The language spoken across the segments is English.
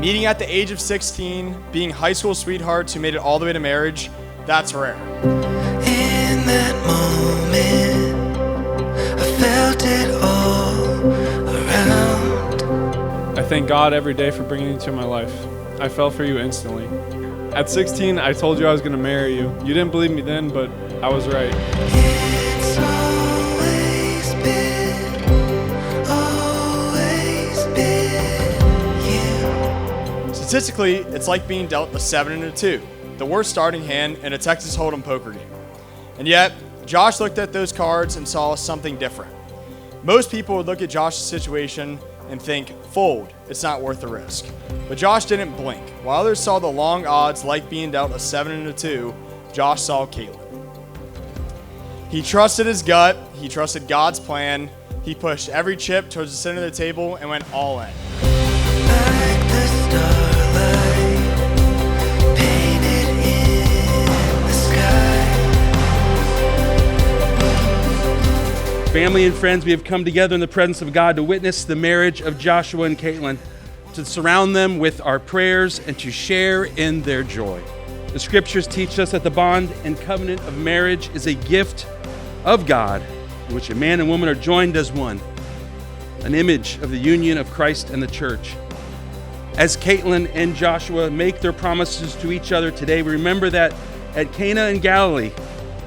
Meeting at the age of 16, being high school sweethearts who made it all the way to marriage, that's rare. In that moment, I felt it all around. I thank God every day for bringing you into my life. I fell for you instantly. At 16, I told you I was going to marry you. You didn't believe me then, but I was right. It's always been you. Statistically, it's like being dealt a 7 and a 2, the worst starting hand in a Texas Hold'em poker game. And yet, Josh looked at those cards and saw something different. Most people would look at Josh's situation and think, fold, it's not worth the risk. But Josh didn't blink. While others saw the long odds like being dealt a 7 and a 2, Josh saw Katelynn. He trusted his gut, he trusted God's plan, he pushed every chip towards the center of the table and went all in. Like the starlight painted in the sky. Family and friends, we have come together in the presence of God to witness the marriage of Joshua and Katelynn, to surround them with our prayers and to share in their joy. The scriptures teach us that the bond and covenant of marriage is a gift of God in which a man and woman are joined as one, an image of the union of Christ and the church. As Katelynn and Joshua make their promises to each other today, we remember that at Cana in Galilee,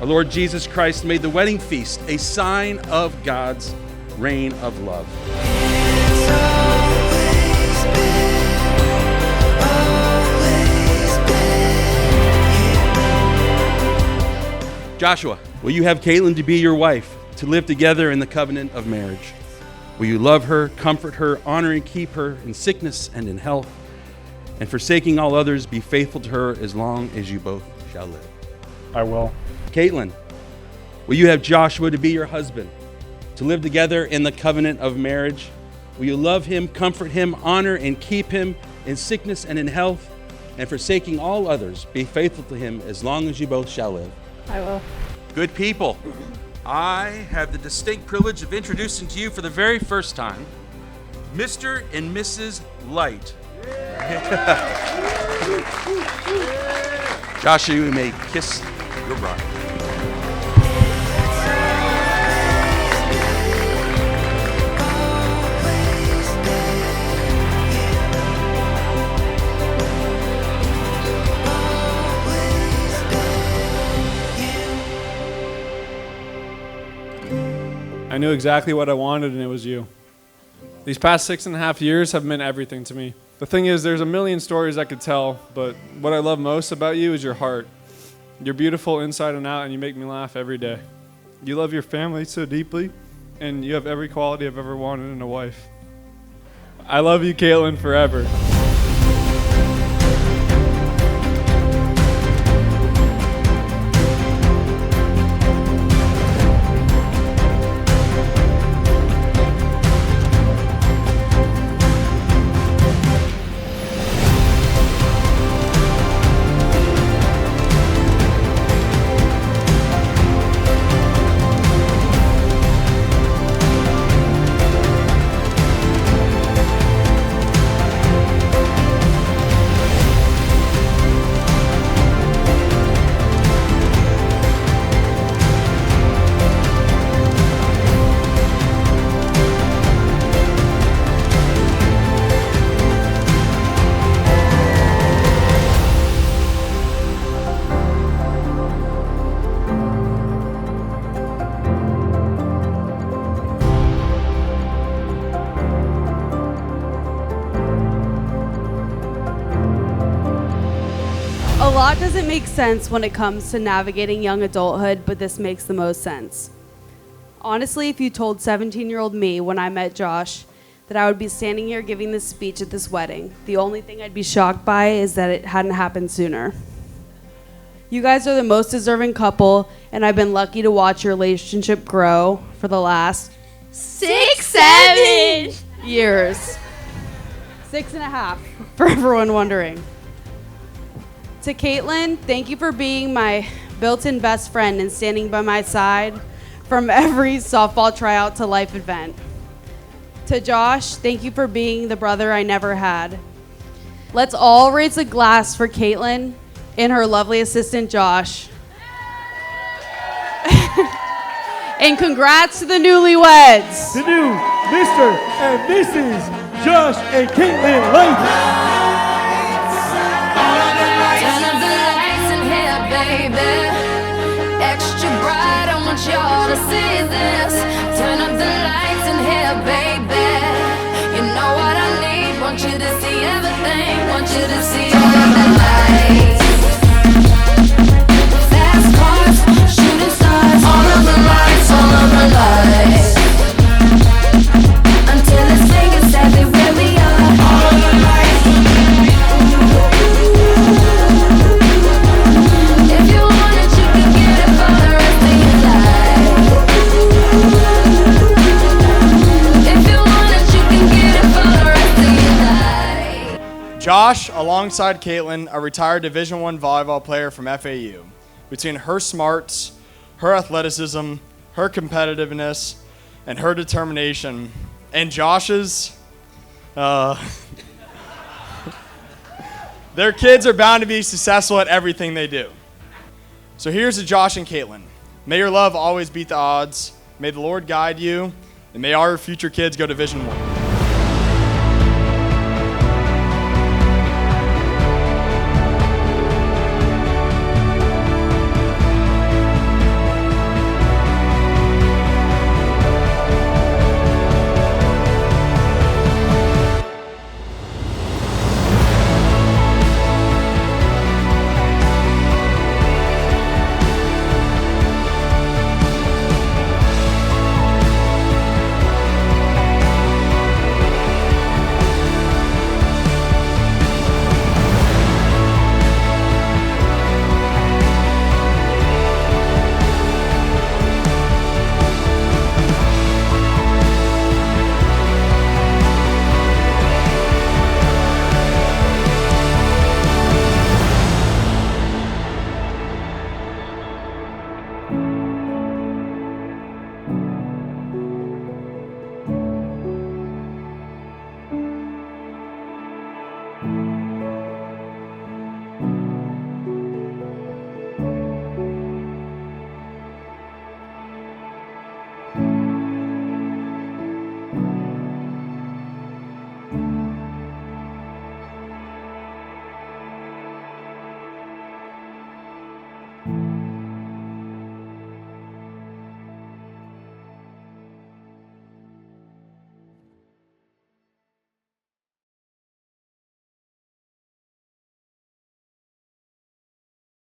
our Lord Jesus Christ made the wedding feast a sign of God's reign of love. It's always been you. Joshua, will you have Katelynn to be your wife, to live together in the covenant of marriage? Will you love her, comfort her, honor and keep her in sickness and in health, and forsaking all others, be faithful to her as long as you both shall live? I will. Katelynn, will you have Joshua to be your husband, to live together in the covenant of marriage? Will you love him, comfort him, honor and keep him in sickness and in health, and forsaking all others, be faithful to him as long as you both shall live? I will. Good people, I have the distinct privilege of introducing to you for the very first time, Mr. and Mrs. Light. Joshua, you may kiss your bride. I knew exactly what I wanted, and it was you. These past 6.5 years have meant everything to me. The thing is, there's a million stories I could tell, but what I love most about you is your heart. You're beautiful inside and out, and you make me laugh every day. You love your family so deeply, and you have every quality I've ever wanted in a wife. I love you, Katelynn, forever. A lot doesn't make sense when it comes to navigating young adulthood, but this makes the most sense. Honestly, if you told 17-year-old me when I met Josh that I would be standing here giving this speech at this wedding, the only thing I'd be shocked by is that it hadn't happened sooner. You guys are the most deserving couple, and I've been lucky to watch your relationship grow for the last 7 years. 6.5, for everyone wondering. To Katelynn, thank you for being my built-in best friend and standing by my side from every softball tryout to life event. To Josh, thank you for being the brother I never had. Let's all raise a glass for Katelynn and her lovely assistant, Josh. And congrats to the newlyweds. The new Mr. and Mrs. Josh and Katelynn. Turn up the lights in here, baby. Extra bright, I want y'all to see this. Turn up the lights in here, baby. You know what I need. Want you to see everything. Want you to see all of the lights. Fast cars, shooting stars. All of the lights, all of the lights. Until it's Vegas everywhere we are. All of the lights. If you want it, you can get it for the rest of your life. If you want it, you can get it for the rest of your life. Josh, alongside Katelynn, a retired Division I volleyball player from FAU. Between her smarts, her athleticism, her competitiveness, and her determination, and Josh's, their kids are bound to be successful at everything they do. So here's to Josh and Katelynn. May your love always beat the odds. May the Lord guide you, and may our future kids go Division I.